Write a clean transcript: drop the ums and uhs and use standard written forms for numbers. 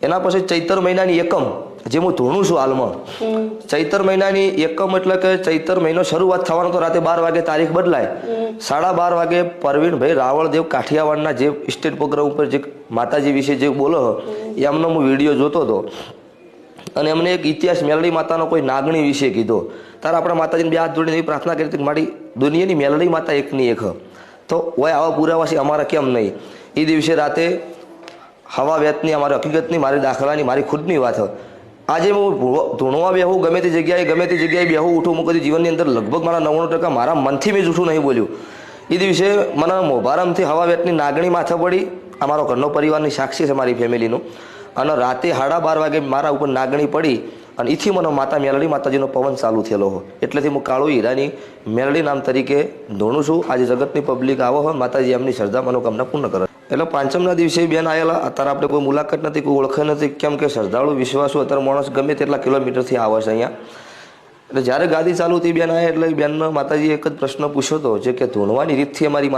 એના પછી ચૈતર મહિનાની એકમ જે હું ધૂણું છું હાલમાં, ચૈતર મહિનાની એકમ એટલે કે ચૈતર મહિનો શરૂઆત થવાનો તો રાતે 12 વાગે તારીખ બદલાય, 12:30 વાગે પરવીનભાઈ રાવળદેવ કાઠિયાવાડના જે સ્ટેટ પ્રોગ્રામ ઉપર જે માતાજી વિશે જે બોલો એ એમનો હું વિડીયો જોતો હતો અને એમને એક ઇતિહાસ મેલડી માતાનો કોઈ નાગણી વિશે કીધો. ત્યારે આપણા માતાજીને 2 હાથ જોડીને એવી પ્રાર્થના કરી હતી કે મારી દુનિયાની મેલડી માતા એકની એક. તો ઓય આવા પુરાવા છે અમારા કેમ નહીં? એ દિવસે રાતે હવા વેતની અમારી હકીકતની મારી દાખલાની મારી ખુદની વાત. આજે હું ધૂણવા બેહું ગમે તે જગ્યાએ બેહું ઉઠું, હું કદી જીવનની અંદર લગભગ મારા 99% મારા મનથી મેં જૂઠું નહીં બોલ્યું. એ દિવસે મને મોભારમથી હવા વેતની નાગણી માથે પડી. અમારો ઘરનો પરિવારની સાક્ષી છે મારી ફેમિલીનું. અને રાતે 12:30 વાગે મારા ઉપર નાગણી પડી અને એથી મને માતા મેલડી માતાજીનો પવન ચાલુ થયેલો હોય. એટલેથી હું કાળુ હીરાની મેલડી નામ તરીકે ધૂણું છું. આજે જગતની પબ્લિક આવો હોય, માતાજી એમની શ્રદ્ધા મનોકામના પૂર્ણ કરે. એટલે પાંચમના દિવસે બેન આવેલા. અત્યારે આપણે કોઈ મુલાકાત નથી, કોઈ ઓળખે નથી, કેમ કે શ્રદ્ધાળુ વિશ્વાસુ અત્યારે માણસ ગમે તેટલા કિલોમીટરથી આવે છે અહીંયા. એટલે જ્યારે ગાદી ચાલુ થઈ બેન આવ્યા એટલે બેનનો માતાજીએ એક જ પ્રશ્ન પૂછ્યો હતો, જે કે ધૂણવાની રીતથી અમારી